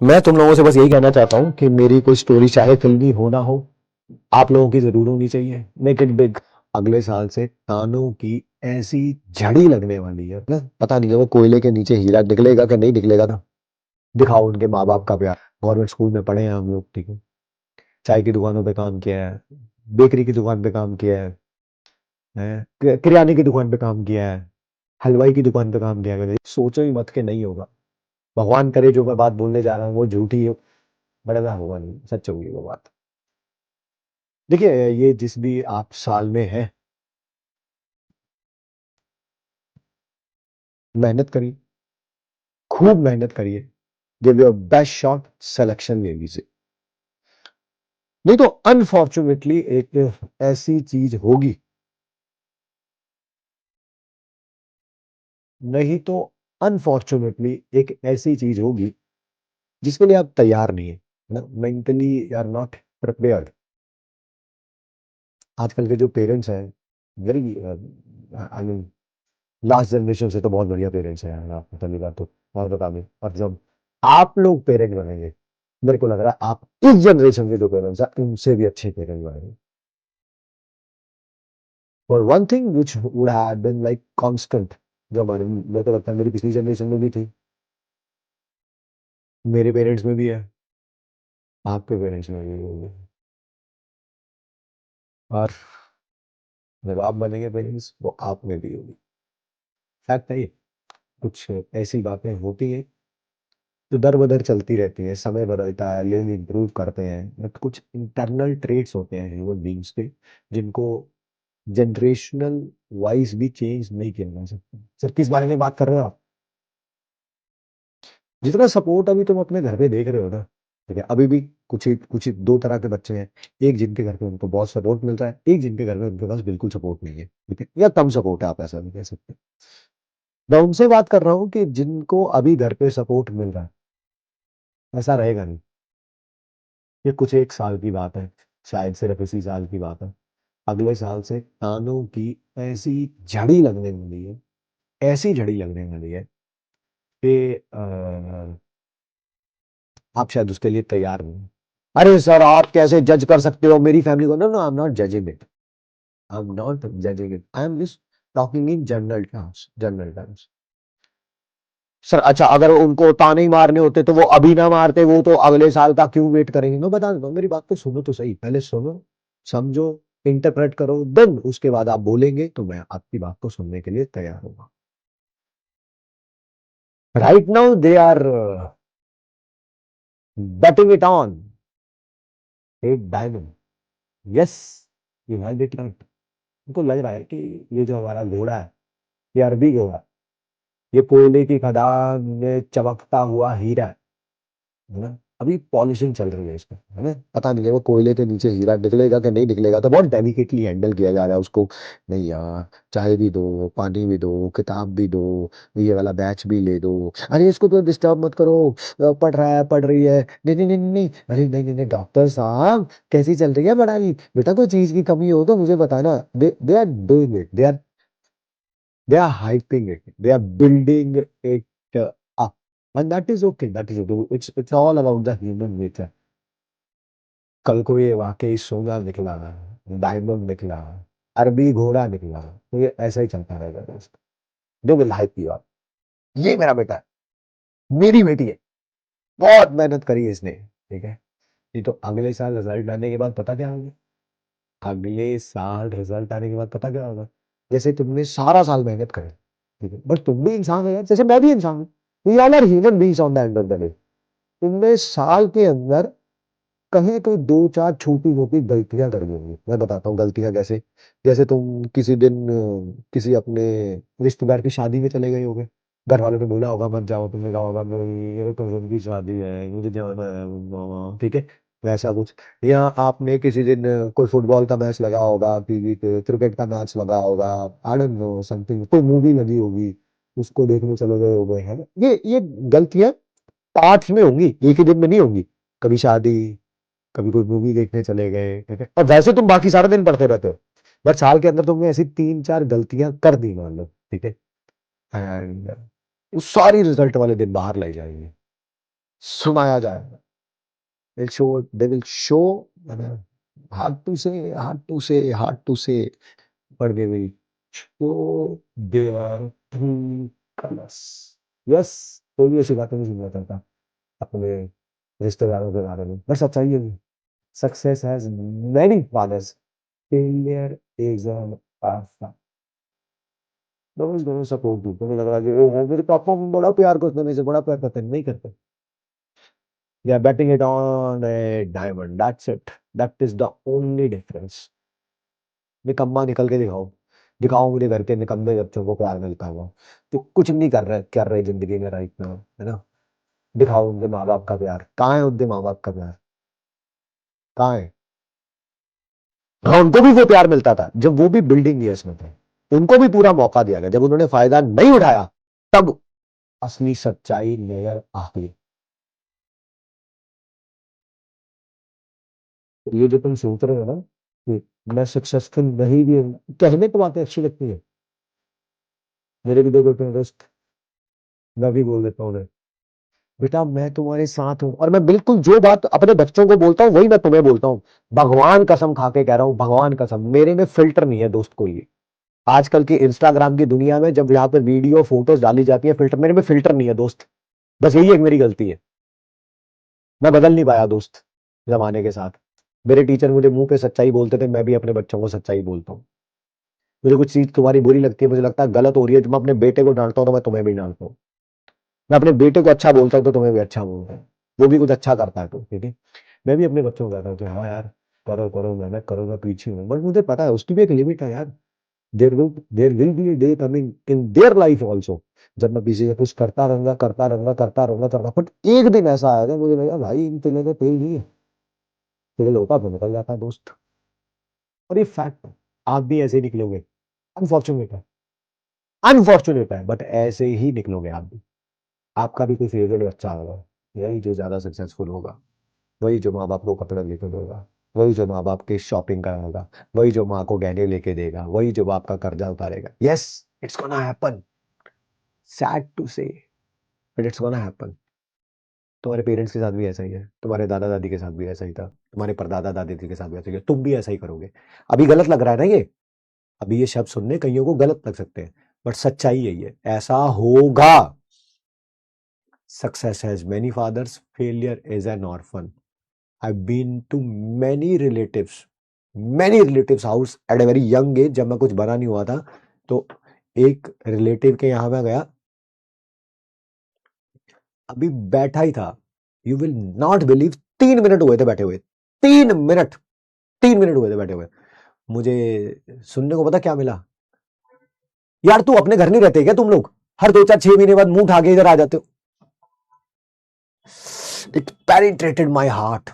मैं तुम लोगों से बस यही कहना चाहता हूँ कि मेरी कोई स्टोरी चाहे फिल्मी हो ना हो, आप लोगों की जरूर होनी चाहिए। Make it big. अगले साल से कानों की ऐसी झड़ी लगने वाली है ना, पता नहीं है वो कोयले के नीचे हीरा निकलेगा कि नहीं निकलेगा ना। दिखाओ उनके माँ बाप का प्यार। गवर्नमेंट स्कूल में पढ़े हैं हम लोग, ठीक है। चाय की दुकानों पे काम किया है, बेकरी की दुकान पे काम किया है, किराने की दुकान पे काम किया है, हलवाई की दुकान पे काम किया है। सोचो ही मत के नहीं होगा। भगवान करे जो मैं बात बोलने जा रहा हूँ वो झूठी हो, बड़ा होगा नहीं, सच होगी वो बात। देखिए, ये जिस भी आप साल में है, मेहनत करिए, खूब मेहनत करिए। Give your best shot, selection ले लीजिए। नहीं तो अनफॉर्चुनेटली एक ऐसी चीज होगी, नहीं तो अनफॉर्चुनेटली एक ऐसी चीज होगी जिसके लिए आप तैयार नहीं है ना, mentally you are not prepared. आजकल के जो पेरेंट्स हैं, very I mean last generation से तो बहुत बढ़िया पेरेंट्स हैं यार, आपको पहली बात तो बहुत बता दें। और जब आप लोग पेरेंट बनेंगे, मेरे को लग रहा है आप इस जनरेशन के जो पेरेंट्स हैं उनसे भी अच्छे पेरेंट बनेंगे। और one thing which would have been like constant, जो हमारे, मेरे को लगता है मेरी पिछली जनरेशन में भी थी, मेरे पेरेंट्स में भी है, आपके पेरेंट्स में भी होगी, और जब आप बनेंगे पेरेंट्स वो आप में भी होगी। फैक्ट है ये। कुछ ऐसी बातें होती हैं जो दर बदर चलती रहती है, समय बदलता है, लोग इम्प्रूव करते हैं, बट कुछ इंटरनल ट्रेट्स होते हैं ह्यूमन बींग्स के, जिनको जनरेशनल वाइज भी चेंज नहीं किया जा सकता। सर किस बारे में बात कर रहे हो आप? जितना सपोर्ट अभी तुम अपने घर पे देख रहे हो ना, ठीक है, अभी भी कुछ ही दो तरह के बच्चे हैं। एक जिनके घर पे उनको बहुत सपोर्ट मिल रहा है, एक जिनके घर में उनके पास बिल्कुल सपोर्ट नहीं है, ठीक है, या कम सपोर्ट है, आप ऐसा भी कह सकते हैं। मैं उनसे बात कर रहा हूँ कि जिनको अभी घर पे सपोर्ट मिल रहा है, ऐसा रहेगा नहीं। ये कुछ एक साल की बात है, शायद सिर्फ इसी साल की बात है। अगले साल से कानों की ऐसी झड़ी लगने वाली है, ऐसी झड़ी लगने वाली है कि आप शायद उसके लिए तैयार नहीं। अरे सर आप कैसे जज कर सकते हो मेरी फैमिली को? No no, I am not judging it, I am not judging it, I am just talking in general terms, general terms. Sir अच्छा, अगर उनको ताने ही मारने होते तो वो अभी ना मारते, वो तो अगले साल का क्यों वेट करेंगे? मैं बता देता हूँ, मेरी बात को सुनो तो सही, पहले सुनो, समझो, इंटरप्रेट करो, देन उसके बाद आप बोलेंगे तो मैं आपकी बात को सुनने के लिए तैयार हूँ। Right now they are betting it on एक diamond. Yes, you have it right. उनको लग रहा है कि ये जो हमारा घोड़ा है, ये अरबी घोड़ा, ये कोयले की खदान में चमकता हुआ हीरा है ना। अभी पॉलिशिंग चल रही है इसमें, है ना, पता नहीं है वो कोयले के नीचे हीरा निकलेगा कि नहीं निकलेगा, तो बहुत डेलिकेटली हैंडल किया जा रहा है उसको। नहीं यार, चाय भी दो, पानी भी दो, किताब भी दो, ये वाला बैच भी ले दो। अरे इसको तो डिस्टर्ब मत करो, पढ़ रहा है, पढ़ रही है, नहीं नहीं नहीं नहीं नहीं। अरे नहीं नहीं नहीं डॉक्टर साहब, कैसी चल रही है पढ़ाई? बेटा कोई चीज की कमी हो तो मुझे बताना। They are doing it, they are hyping it, they are building it up, and that is okay, that is okay. It's all about the human nature. कल को ये वाकई सोना निकला, डायमंड निकला, अरबी घोड़ा निकला, तो ये ऐसा ही चलता रहेगा दोस्त। जो विल हाइप यू अप। ये मेरा बेटा है, मेरी बेटी है, बहुत मेहनत करी है इसने, ठीक है। ये तो अगले साल रिजल्ट आने के बाद पता क्या होगा? अगले साल रिजल्ट आने के बाद पता क्या होगा? जैसे तुमने सारा साल मेहनत करी, ठीक है, बट तुम भी इंसान हो यार, जैसे मैं भी इंसान हूँ। We all are human beings on the end of the day. तुमने साल के अंदर कहीं तो दो चार छोटी मोटी गलतियां कर दी होंगी। मैं बताता हूँ गलतियां कैसे। जैसे तुम किसी दिन किसी अपने रिश्तेदार की शादी में चले गए होगे, घर वालों ने बोला होगा मत जाओ, तुमने कहा होगा "नहीं, ये तो उनकी शादी है, मुझे जाना है", ठीक है, वैसा कुछ। या आपने किसी दिन कोई फुटबॉल का मैच लगा होगा टीवी पे, क्रिकेट का मैच लगा होगा, आई डोंट नो समथिंग, कोई मूवी लगी होगी, उसको देखने चले गए हो गए, है ना। ये गलतियां पार्ट्स में होंगी, एक ही दिन में नहीं होंगी। कभी शादी, कभी कोई मूवी देखने चले गए, ठीक है, और वैसे तुम बाकी सारा दिन पढ़ते रहते हो, बट साल के अंदर तुमने ऐसी तीन चार गलतियां कर दी मान लो, ठीक है, एंड उस सारी रिजल्ट वाले दिन बाहर लाई जाएंगे। सुनाया जाएगा। they will show hard to say, hard to say, hard to say, but they will show their true colors. Yes, कोई भी ऐसी बातें नहीं सुनना चाहता अपने रिश्तेदारों के बारे में, बस सच्चाई है। Success has many fathers, failure is an path. दोनों दोनों सपोर्ट दो, तुम्हें लग रहा है कि मेरे पापा बड़ा प्यार करते हैं, मेरे से बड़ा प्यार करते हैं, नहीं करते। They are betting it on a diamond. That's it. That is the only difference. निकम्मा निकल के दिखाओ, दिखाओ मुझे घर के निकम्मे बच्चों को प्यार मिलता हुआ, तो कुछ नहीं कर रहे जिंदगी में राइट नाउ, है ना। दिखाओ उनके माँ बाप का प्यार, कहाँ है उनके माँ बाप का प्यार, कहाँ है। हाँ, उनको भी वो प्यार मिलता था जब वो भी बिल्डिंग ईयर्स में थे, उनको भी पूरा मौका दिया गया, जब उन्होंने फायदा नहीं उठाया तब असली सच्चाई नजर आती है। तो ये जो तुम सोच रहे हो ना कि मैं सक्सेसफुल नहीं भी हूं, कहने को बातें अच्छी लगती है। मेरे भी दो बेटे हैं दोस्त, मैं भी बोल देता हूँ उन्हें, बेटा मैं तुम्हारे साथ हूँ, और मैं बिल्कुल जो बात अपने बच्चों को बोलता हूँ वही मैं तुम्हें बोलता हूँ। भगवान कसम खा के कह रहा हूँ, भगवान कसम, मेरे में फिल्टर नहीं है दोस्त कोई भी। आजकल की इंस्टाग्राम की दुनिया में जब यहाँ पे वीडियो फोटोज डाली जाती है, फिल्टर, मेरे में फिल्टर नहीं है दोस्त। बस यही एक मेरी गलती है, मैं बदल नहीं पाया दोस्त जमाने के साथ। मेरे टीचर मुझे मुंह पे सच्चाई बोलते थे, मैं भी अपने बच्चों को सच्चाई बोलता हूँ। मुझे कुछ चीज तुम्हारी बुरी लगती है, मुझे लगता है गलत हो रही है, जब मैं अपने बेटे को डांटता हूँ तो मैं तुम्हें भी डांटता हूँ। मैं अपने बेटे को अच्छा बोलता हूँ तो तुम्हें भी अच्छा बोलता हूँ, वो भी कुछ अच्छा करता है तो ठीक है। मैं भी अपने बच्चों को कहता हूँ कि हाँ यार, करो करो, मेहनत करो, मैं पीछे हूँ, बट मुझे पता है उसकी भी एक लिमिट है यार। There will be a day coming in their life also, जब मैं पीछे से कुछ करता रहूंगा, बट एक दिन ऐसा आएगा मुझे लगेगा भाई इन तिलों में तेल नहीं है, तेल होता तो निकल जाता है दोस्त। और ये फैक्ट है, आप भी ऐसे ही निकलोगे। अनफॉर्चुनेट है, अनफॉर्चुनेट है, बट ऐसे ही निकलोगे आप भी। आपका भी कोई फेवरेट बच्चा होगा, यही जो ज्यादा सक्सेसफुल होगा, वही जो माँ बाप को कपड़ा लेके देगा, वही जो माँ बाप की शॉपिंग कराएगा, वही जो माँ को गहने लेके देगा, वही जो बाप का कर्जा उतारेगा। Yes, it's gonna happen, sad to say, but it's gonna happen. तुम्हारे पेरेंट्स के साथ भी ऐसा ही है, तुम्हारे दादा दादी के साथ भी ऐसा ही था, तुम्हारे परदादा दादी के साथ भी ऐसा ही है, तुम भी ऐसा ही करोगे। अभी गलत लग रहा है ना ये, अभी ये शब्द सुनने कईयों को गलत लग सकते हैं, बट सच्चाई यही है, ऐसा होगा। Success has many fathers, failure is an orphan. I've been to many relatives, many relatives house at a very young age, जब मैं कुछ बना नहीं हुआ था, तो एक रिलेटिव के यहाँ मैं गया, अभी बैठा ही था, you will not believe, 3 minute हुए थे बैठे हुए, 3 मिनट, 3 मिनट हुए थे बैठे हुए, मुझे सुनने को पता क्या मिला, यार तू अपने घर नहीं रहते क्या तुम लोग, हर 2 4 6 महीने बाद मुंह उठा के इधर आ जाते हो। इट पेनिट्रेटेड माई हार्ट,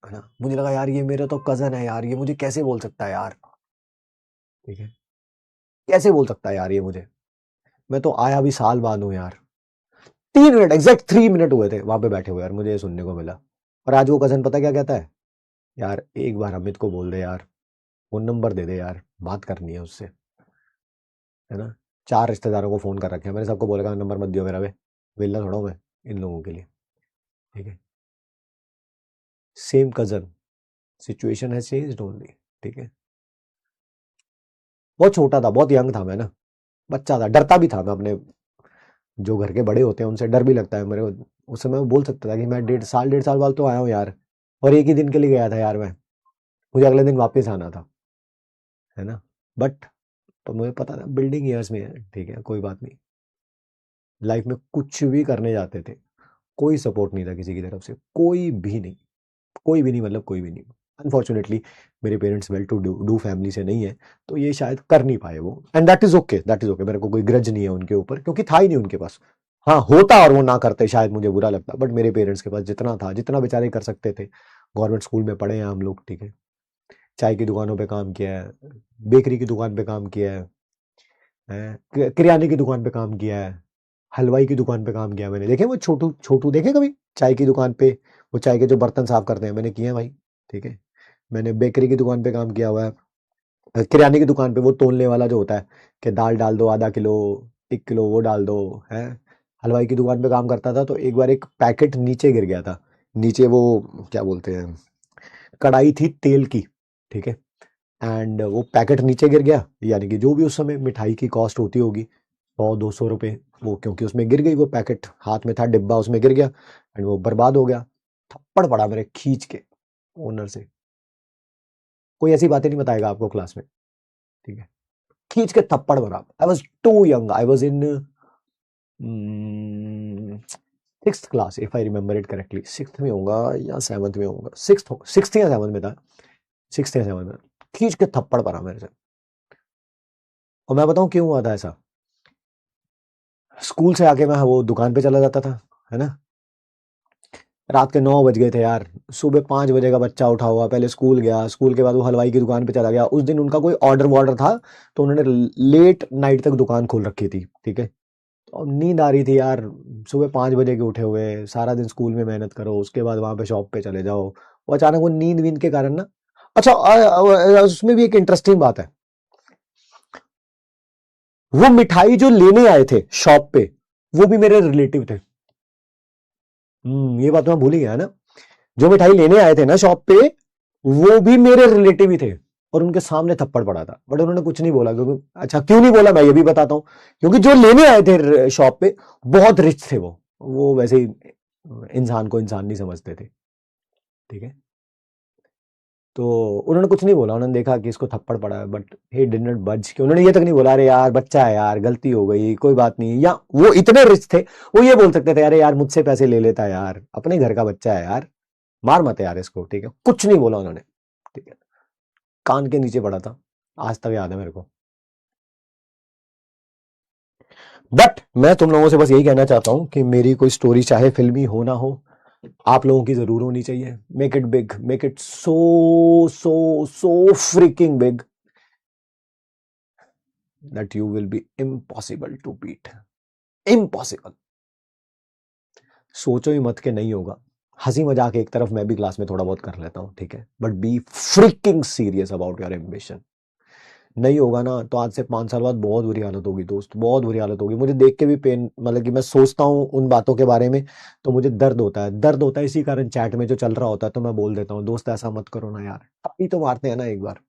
है ना। मुझे लगा यार ये मेरा तो कजन है यार, ये मुझे कैसे बोल सकता है यार, ठीक है, कैसे बोल सकता है यार ये मुझे, मैं तो आया भी साल बाद हूं यार। 3 मिनट, एग्जैक्ट 3 मिनट हुए थे वहां पे बैठे हुए यार, मुझे ये सुनने को मिला। और आज वो कजन पता क्या कहता है, यार एक बार अमित को बोल दे यार, फोन नंबर दे दे यार, बात करनी है उससे, है ना। 4 रिश्तेदारों को फोन कर रखे हैं, मैंने सबको बोलेगा नंबर मत दियो मेरा, वे वेला थोड़ा हूं मैं इन लोगों के लिए, ठीक है। सेम कजन, सिचुएशन है चेंज्ड ओनली, ठीक है। बहुत छोटा था, बहुत यंग था मैं ना, बच्चा था, डरता भी था मैं अपने, जो घर के बड़े होते हैं उनसे डर भी लगता है मेरे को। उस समय मैं बोल सकता था कि मैं 1.5 साल बाद तो आया हूँ यार, और एक ही दिन के लिए गया था यार मैं, मुझे अगले दिन वापस आना था, है ना। बट तो मुझे पता था बिल्डिंग ईयर्स में है, ठीक है, कोई बात नहीं। लाइफ में कुछ भी करने जाते थे, कोई सपोर्ट नहीं था किसी की तरफ से, कोई भी नहीं, कोई भी नहीं, मतलब कोई भी नहीं। अनफॉर्चुनेटली मेरे parents well to do do family से नहीं है, तो ये शायद कर नहीं पाए वो, and that is okay, that is okay, मेरे को कोई ग्रज नहीं है उनके ऊपर, क्योंकि था ही नहीं उनके पास। हाँ होता और वो ना करते शायद मुझे बुरा लगता, बट मेरे पेरेंट्स के पास जितना था, जितना बेचारे कर सकते थे, गवर्नमेंट स्कूल में पढ़े हैं हम लोग, ठीक है, चाय की दुकानों पे काम किया है, बेकरी की दुकान पे काम किया है, किराने की दुकान पे काम किया है, हलवाई की दुकान पे काम किया मैंने, देखे वो छोटू छोटू देखे कभी चाय की दुकान पे, वो चाय के जो बर्तन साफ करते हैं, मैंने किए हैं भाई, ठीक है। मैंने बेकरी की दुकान पे काम किया हुआ है, किराने की दुकान पे वो तोलने वाला जो होता है, कि दाल डाल दो ½ किलो, 1 किलो वो डाल दो, है, हलवाई की दुकान पे काम करता था, तो एक बार एक पैकेट नीचे गिर गया था। नीचे वो क्या बोलते हैं, कढ़ाई थी तेल की, ठीक है। एंड वो पैकेट नीचे गिर गया, यानी कि जो भी उस समय मिठाई की कॉस्ट होती होगी 100-200 रुपये, वो क्योंकि उसमें गिर गई, वो पैकेट हाथ में था, डिब्बा उसमें गिर गया एंड वो बर्बाद हो गया। थप्पड़ पड़ा मेरे खींच के ओनर से। कोई ऐसी बातें नहीं बताएगा आपको क्लास में, ठीक है। खींच के थप्पड़ मारा। I was too young, I was in 6th class, if I remember it correctly. 6th में होगा या 7th में होगा, 6th या 7th में था, 6th या 7th में। खींच के थप्पड़ पड़ा मेरे से। और मैं बताऊं क्यों हुआ था ऐसा। स्कूल से आके मैं वो दुकान पे चला जाता था, है ना। रात के 9 बज गए थे यार। सुबह 5 बजे का बच्चा उठा हुआ, पहले स्कूल गया, स्कूल के बाद वो हलवाई की दुकान पे चला गया। उस दिन उनका कोई ऑर्डर वॉर्डर था, तो उन्होंने लेट नाइट तक दुकान खोल रखी थी, ठीक है। तो अब नींद आ रही थी यार। सुबह 5 बजे के उठे हुए, सारा दिन स्कूल में मेहनत करो, उसके बाद वहां पे शॉप पे चले जाओ। वो अचानक वो नींद वींद के कारण ना। अच्छा, उसमें भी एक इंटरेस्टिंग बात है। वो मिठाई जो लेने आए थे शॉप पे, वो भी मेरे रिलेटिव थे। ये बात मैं भूल ही गया ना। जो मिठाई लेने आए थे ना शॉप पे, वो भी मेरे रिलेटिव ही थे। और उनके सामने थप्पड़ पड़ा था, बट उन्होंने कुछ नहीं बोला, क्योंकि अच्छा क्यों नहीं बोला मैं ये भी बताता हूँ। क्योंकि जो लेने आए थे शॉप पे, बहुत रिच थे वो वैसे ही इंसान को इंसान नहीं समझते थे, ठीक है। तो उन्होंने कुछ नहीं बोला, उन्होंने देखा कि इसको थप्पड़ पड़ा है, बट ही डिड नॉट बज। कि उन्होंने ये तक नहीं बोला अरे यार बच्चा है यार, गलती हो गई, कोई बात नहीं। या वो इतने रिच थे, वो ये बोल सकते थे अरे यार मुझसे पैसे ले लेता यार, अपने घर का बच्चा है यार, मार मत यार इसको, ठीक है। कुछ नहीं बोला उन्होंने, ठीक है। कान के नीचे पड़ा था, आज तक याद है मेरे को। बट मैं तुम लोगों से बस यही कहना चाहता हूं कि मेरी कोई स्टोरी चाहे फिल्मी हो ना हो, आप लोगों की जरूर होनी चाहिए। Make it big, make it so so so freaking big that you will be impossible to beat. Impossible. सोचो ही मत के नहीं होगा। हंसी मजाक एक तरफ, मैं भी क्लास में थोड़ा बहुत कर लेता हूं, ठीक है, but be freaking serious about your ambition. नहीं होगा ना, तो आज से 5 साल बाद बहुत बुरी हालत होगी दोस्त, बहुत बुरी हालत होगी। मुझे देख के भी पेन, मतलब कि मैं सोचता हूँ उन बातों के बारे में, तो मुझे दर्द होता है, दर्द होता है। इसी कारण चैट में जो चल रहा होता है, तो मैं बोल देता हूँ दोस्त ऐसा मत करो ना यार, अभी तो मारते हैं ना एक बार।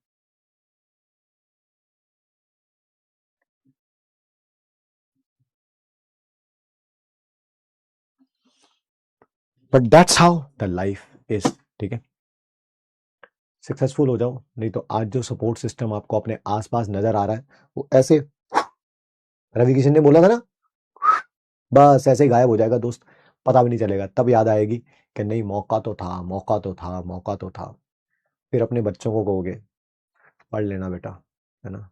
But that's how the life is, ठीक है। सक्सेसफुल हो जाओ, नहीं तो आज जो सपोर्ट सिस्टम आपको अपने आसपास नजर आ रहा है, वो ऐसे, रवि किशन ने बोला था ना, बस ऐसे ही गायब हो जाएगा दोस्त। पता भी नहीं चलेगा, तब याद आएगी कि नहीं, मौका तो था, मौका तो था, मौका तो था। फिर अपने बच्चों को कहोगे पढ़ लेना बेटा, है ना।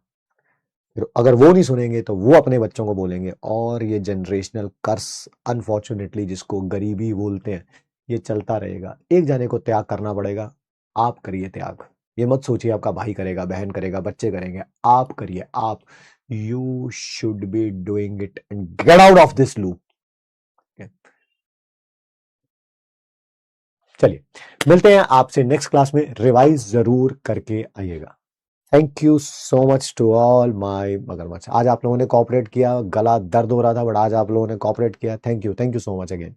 फिर अगर वो नहीं सुनेंगे, तो वो अपने बच्चों को बोलेंगे, और ये जनरेशनल कर्स, अनफॉर्चुनेटली जिसको गरीबी बोलते हैं, ये चलता रहेगा। एक जाने को त्याग करना पड़ेगा। आप करिए त्याग। ये मत सोचिए आपका भाई करेगा, बहन करेगा, बच्चे करेंगे। आप करिए, आप। You should be doing it and get out of this loop. चलिए, मिलते हैं आपसे नेक्स्ट क्लास में। रिवाइज जरूर करके आइएगा। Thank you so much to all my मगरमच्छ। आज आप लोगों ने कॉपरेट किया, गला दर्द हो रहा था, बट आज आप लोगों ने कॉपरेट किया। Thank you so much again.